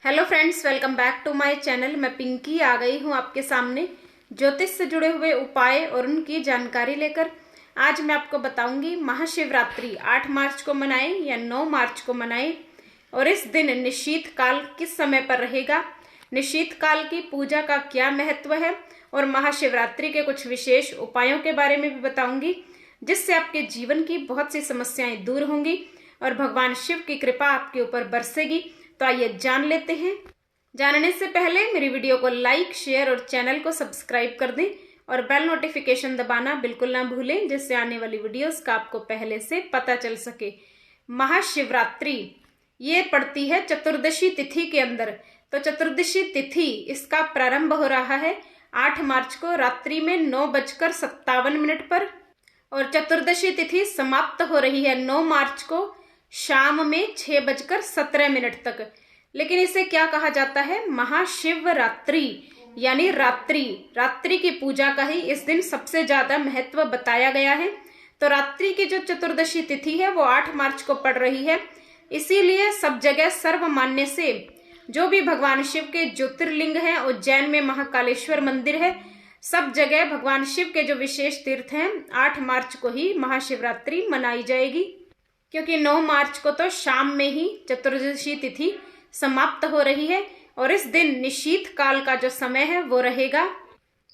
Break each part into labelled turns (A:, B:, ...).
A: Hello friends, welcome back to my channel. मैं पिंकी आ गई हूँ आपके सामने ज्योतिष से जुड़े हुए उपाय और उनकी जानकारी लेकर। आज मैं आपको बताऊंगी महाशिवरात्रि 8 मार्च को मनाएं या 9 मार्च को मनाएं, और इस दिन निशीत काल किस समय पर रहेगा, निशीत काल की पूजा का क्या महत्व है, और महाशिवरात्रि के कुछ विशेष उपायों के बारे में भी बताऊंगी, जिससे आपके जीवन की बहुत सी समस्याएं दूर होंगी और भगवान शिव की कृपा आपके ऊपर बरसेगी। तो आइए जान लेते हैं। जानने से पहले मेरी वीडियो को लाइक, शेयर और चैनल को सब्सक्राइब कर दें और बेल नोटिफिकेशन दबाना बिल्कुल ना भूलें, जिससे आने वाली वीडियोस का आपको पहले से पता चल सके। महाशिवरात्रि ये पड़ती है चतुर्दशी तिथि के अंदर। तो चतुर्दशी तिथि इसका प्रारंभ हो रहा है 8 मार्च को रात्रि में 9:57 पर, और चतुर्दशी तिथि समाप्त हो रही है 9 मार्च को शाम में 6:17 तक। लेकिन इसे क्या कहा जाता है? महाशिवरात्रि, यानी रात्रि की पूजा का ही इस दिन सबसे ज्यादा महत्व बताया गया है। तो रात्रि की जो चतुर्दशी तिथि है वो 8 मार्च को पड़ रही है। इसीलिए सब जगह सर्वमान्य से जो भी भगवान शिव के ज्योतिर्लिंग हैं, उज्जैन में महाकालेश्वर मंदिर है, सब जगह भगवान शिव के जो विशेष तीर्थ हैं 8 मार्च को ही महाशिवरात्रि मनाई जाएगी, क्योंकि 9 मार्च को तो शाम में ही चतुर्दशी तिथि समाप्त हो रही है। और इस दिन निशीत काल का जो समय है वो रहेगा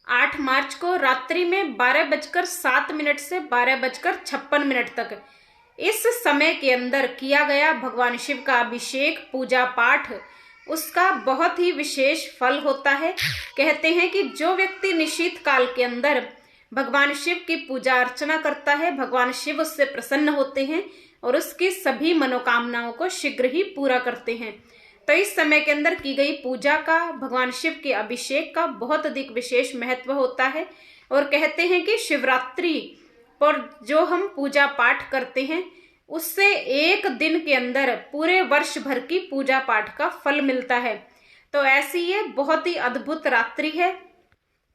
A: 8 मार्च को रात्रि में 12:07 से 12:56 तक। इस समय के अंदर किया गया भगवान शिव का अभिषेक, पूजा पाठ, उसका बहुत ही विशेष फल होता है। कहते हैं कि जो व्यक्ति निशीत काल के अंदर भगवान शिव की पूजा अर्चना करता है, भगवान शिव उससे प्रसन्न होते हैं और उसकी सभी मनोकामनाओं को शीघ्र ही पूरा करते हैं। तो इस समय के अंदर की गई पूजा का, भगवान शिव के अभिषेक का बहुत अधिक विशेष महत्व होता है। और कहते हैं कि शिवरात्रि पर जो हम पूजा पाठ करते हैं उससे एक दिन के अंदर पूरे वर्ष भर की पूजा पाठ का फल मिलता है। तो ऐसी ये बहुत ही अद्भुत रात्रि है।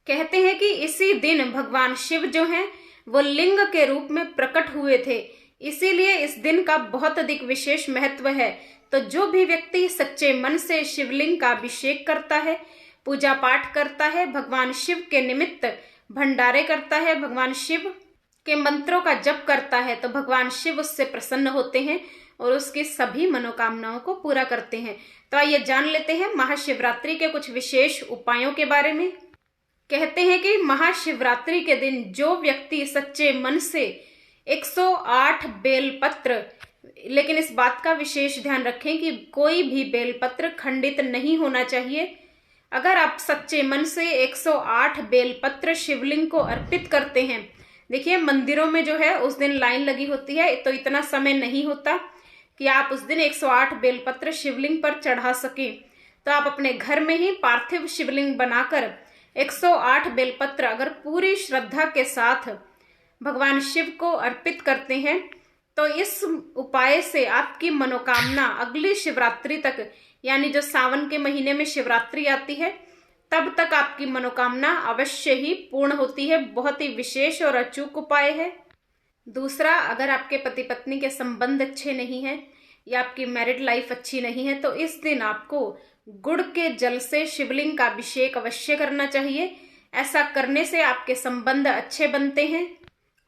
A: कहते हैं कि इसी दिन भगवान शिव जो हैं वो लिंग के रूप में प्रकट हुए थे, इसीलिए इस दिन का बहुत अधिक विशेष महत्व है। तो जो भी व्यक्ति सच्चे मन से शिवलिंग का अभिषेक करता है, पूजा पाठ करता है, भगवान शिव के निमित्त भंडारे करता है, भगवान शिव के मंत्रों का जप करता है, तो भगवान शिव उससे प्रसन्न होते हैं और उसकी सभी मनोकामनाओं को पूरा करते हैं। तो आइए जान लेते हैं महाशिवरात्रि के कुछ विशेष उपायों के बारे में। कहते हैं कि महाशिवरात्रि के दिन जो व्यक्ति सच्चे मन से 108 बेलपत्र, लेकिन इस बात का विशेष ध्यान रखें कि कोई भी बेलपत्र खंडित नहीं होना चाहिए। अगर आप सच्चे मन से 108 बेलपत्र शिवलिंग को अर्पित करते हैं, देखिए मंदिरों में जो है उस दिन लाइन लगी होती है, तो इतना समय नहीं होता कि आप उस दिन 108 बेलपत्र शिवलिंग पर चढ़ा सकें। तो आप अपने घर में ही पार्थिव शिवलिंग बनाकर 108 बेलपत्र अगर पूरी श्रद्धा के साथ भगवान शिव को अर्पित करते हैं, तो इस उपाय से आपकी मनोकामना अगली शिवरात्रि तक, यानी जो सावन के महीने में शिवरात्रि आती है, तब तक आपकी मनोकामना अवश्य ही पूर्ण होती है। बहुत ही विशेष और अचूक उपाय है। दूसरा, अगर आपके पति पत्नी के संबंध अच्छे नहीं हैं या आपकी मैरिड लाइफ अच्छी नहीं है, तो इस दिन आपको गुड़ के जल से शिवलिंग का अभिषेक अवश्य करना चाहिए। ऐसा करने से आपके संबंध अच्छे बनते हैं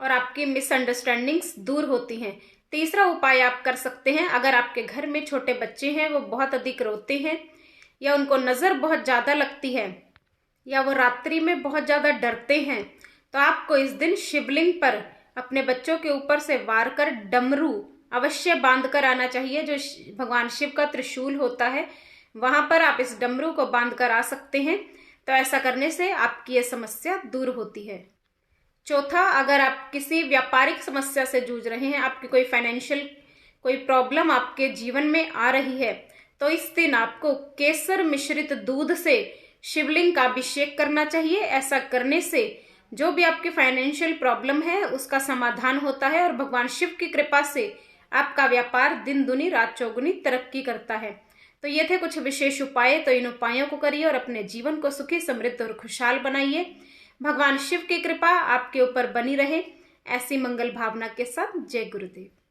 A: और आपकी मिसअंडरस्टैंडिंग्स दूर होती हैं। तीसरा उपाय आप कर सकते हैं, अगर आपके घर में छोटे बच्चे हैं, वो बहुत अधिक रोते हैं या उनको नजर बहुत ज्यादा लगती है या वो रात्रि में बहुत ज्यादा डरते हैं, तो आपको इस दिन शिवलिंग पर अपने बच्चों के ऊपर से वार कर डमरू अवश्य बांध कर आना चाहिए। जो भगवान शिव का त्रिशूल होता है वहां पर आप इस डमरू को बांध कर आ सकते हैं। तो ऐसा करने से आपकी ये समस्या दूर होती है। चौथा, अगर आप किसी व्यापारिक समस्या से जूझ रहे हैं, आपकी कोई फाइनेंशियल कोई प्रॉब्लम आपके जीवन में आ रही है, तो इस दिन आपको केसर मिश्रित दूध से शिवलिंग का अभिषेक करना चाहिए। ऐसा करने से जो भी आपकी फाइनेंशियल प्रॉब्लम है उसका समाधान होता है और भगवान शिव की कृपा से आपका व्यापार दिन दुनी रात चौगुनी तरक्की करता है। तो ये थे कुछ विशेष उपाय। तो इन उपायों को करिए और अपने जीवन को सुखी, समृद्ध और खुशहाल बनाइए। भगवान शिव की कृपा आपके ऊपर बनी रहे, ऐसी मंगल भावना के साथ। जय गुरुदेव।